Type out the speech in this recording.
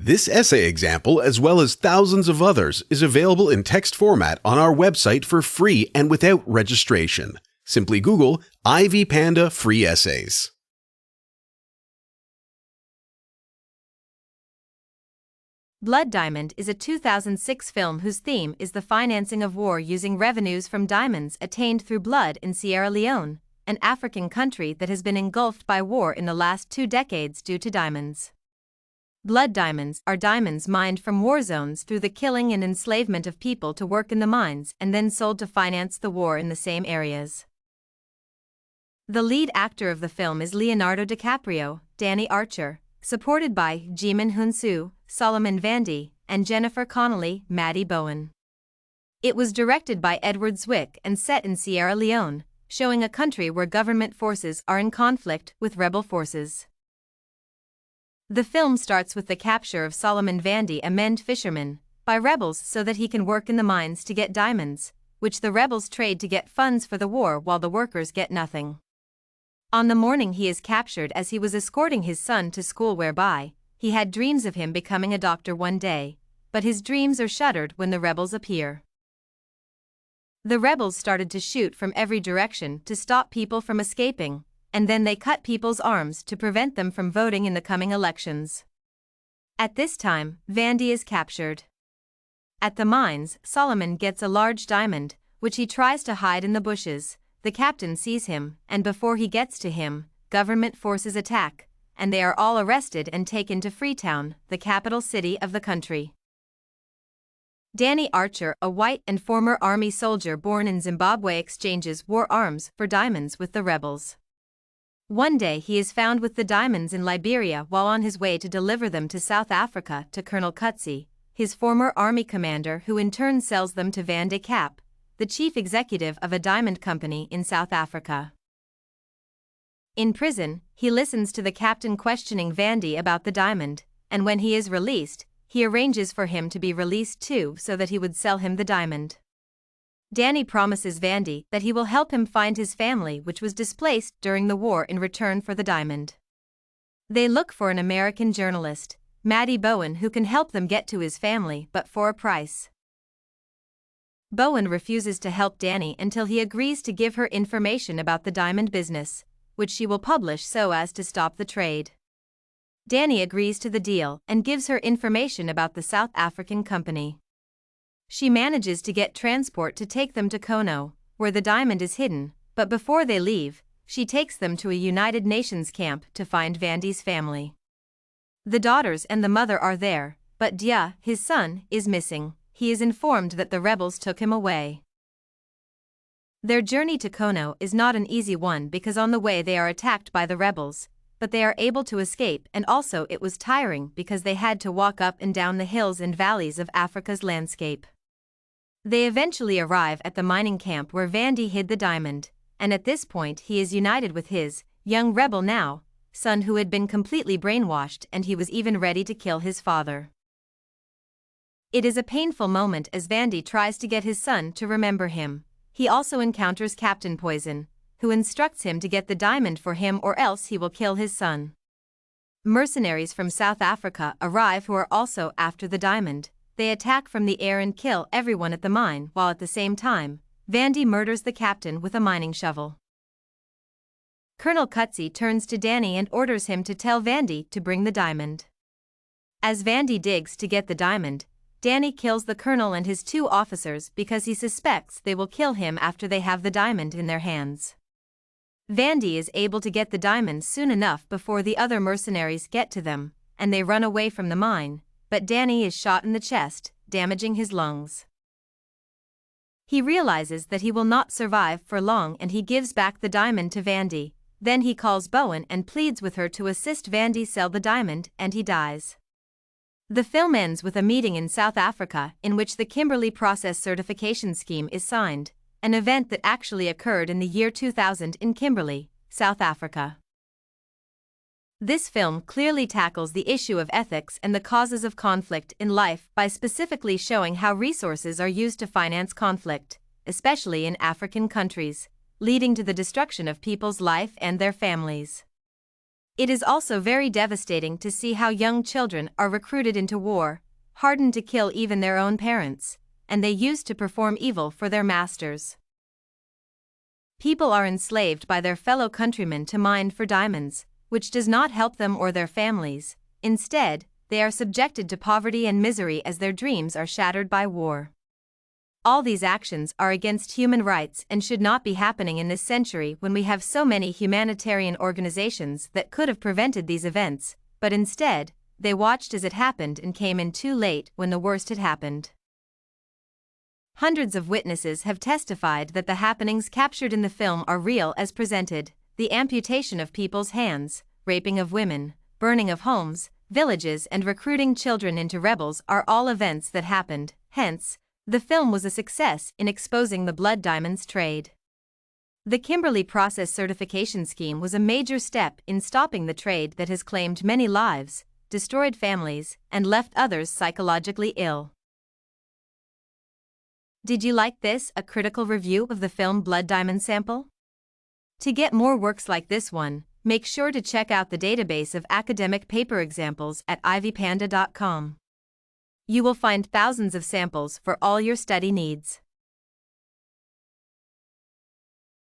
This essay example, as well as thousands of others, is available in text format on our website for free and without registration. Simply Google Ivy Panda Free Essays. Blood Diamond is a 2006 film whose theme is the financing of war using revenues from diamonds attained through blood in Sierra Leone, an African country that has been engulfed by war in the last 2 decades due to diamonds. Blood diamonds are diamonds mined from war zones through the killing and enslavement of people to work in the mines and then sold to finance the war in the same areas. The lead actor of the film is Leonardo DiCaprio, Danny Archer, supported by Jimin Hunsu, Solomon Vandy, and Jennifer Connelly, Maddie Bowen. It was directed by Edward Zwick and set in Sierra Leone, showing a country where government forces are in conflict with rebel forces. The film starts with the capture of Solomon Vandy, a mend fisherman, by rebels so that he can work in the mines to get diamonds, which the rebels trade to get funds for the war while the workers get nothing. On the morning he is captured, as he was escorting his son to school, whereby he had dreams of him becoming a doctor one day, but his dreams are shuttered when the rebels appear. The rebels started to shoot from every direction to stop people from escaping, and then they cut people's arms to prevent them from voting in the coming elections. At this time, Vandy is captured. At the mines, Solomon gets a large diamond, which he tries to hide in the bushes. The captain sees him, and before he gets to him, government forces attack, and they are all arrested and taken to Freetown, the capital city of the country. Danny Archer, a white and former army soldier born in Zimbabwe, exchanges war arms for diamonds with the rebels. One day he is found with the diamonds in Liberia while on his way to deliver them to South Africa to Colonel Coetzee, his former army commander, who in turn sells them to Van de Kaap, the chief executive of a diamond company in South Africa. In prison, he listens to the captain questioning Vandy about the diamond, and when he is released, he arranges for him to be released too so that he would sell him the diamond. Danny promises Vandy that he will help him find his family, which was displaced during the war, in return for the diamond. They look for an American journalist, Maddie Bowen, who can help them get to his family, but for a price. Bowen refuses to help Danny until he agrees to give her information about the diamond business, which she will publish so as to stop the trade. Danny agrees to the deal and gives her information about the South African company. She manages to get transport to take them to Kono, where the diamond is hidden, but before they leave, she takes them to a United Nations camp to find Vandy's family. The daughters and the mother are there, but Dia, his son, is missing. He is informed that the rebels took him away. Their journey to Kono is not an easy one because on the way they are attacked by the rebels, but they are able to escape, and also it was tiring because they had to walk up and down the hills and valleys of Africa's landscape. They eventually arrive at the mining camp where Vandy hid the diamond, and at this point he is united with his young rebel now son, who had been completely brainwashed, and he was even ready to kill his father. It is a painful moment as Vandy tries to get his son to remember him. He also encounters Captain Poison, who instructs him to get the diamond for him or else he will kill his son. Mercenaries from South Africa arrive who are also after the diamond. They attack from the air and kill everyone at the mine, while at the same time, Vandy murders the captain with a mining shovel. Colonel Coetzee turns to Danny and orders him to tell Vandy to bring the diamond. As Vandy digs to get the diamond, Danny kills the colonel and his 2 officers because he suspects they will kill him after they have the diamond in their hands. Vandy is able to get the diamond soon enough before the other mercenaries get to them, and they run away from the mine, but Danny is shot in the chest, damaging his lungs. He realizes that he will not survive for long and he gives back the diamond to Vandy. Then he calls Bowen and pleads with her to assist Vandy sell the diamond, and he dies. The film ends with a meeting in South Africa in which the Kimberley Process Certification Scheme is signed, an event that actually occurred in the year 2000 in Kimberley, South Africa. This film clearly tackles the issue of ethics and the causes of conflict in life by specifically showing how resources are used to finance conflict, especially in African countries, leading to the destruction of people's life and their families. It is also very devastating to see how young children are recruited into war, hardened to kill even their own parents, and they used to perform evil for their masters. People are enslaved by their fellow countrymen to mine for diamonds, which does not help them or their families. Instead, they are subjected to poverty and misery as their dreams are shattered by war. All these actions are against human rights and should not be happening in this century when we have so many humanitarian organizations that could have prevented these events, but instead, they watched as it happened and came in too late when the worst had happened. Hundreds of witnesses have testified that the happenings captured in the film are real as presented: the amputation of people's hands, raping of women, burning of homes, villages, and recruiting children into rebels are all events that happened. Hence, the film was a success in exposing the blood diamonds trade. The Kimberley Process Certification Scheme was a major step in stopping the trade that has claimed many lives, destroyed families, and left others psychologically ill. Did you like this, a critical review of the film Blood Diamond Sample? To get more works like this one, make sure to check out the database of academic paper examples at ivpanda.com. You will find thousands of samples for all your study needs.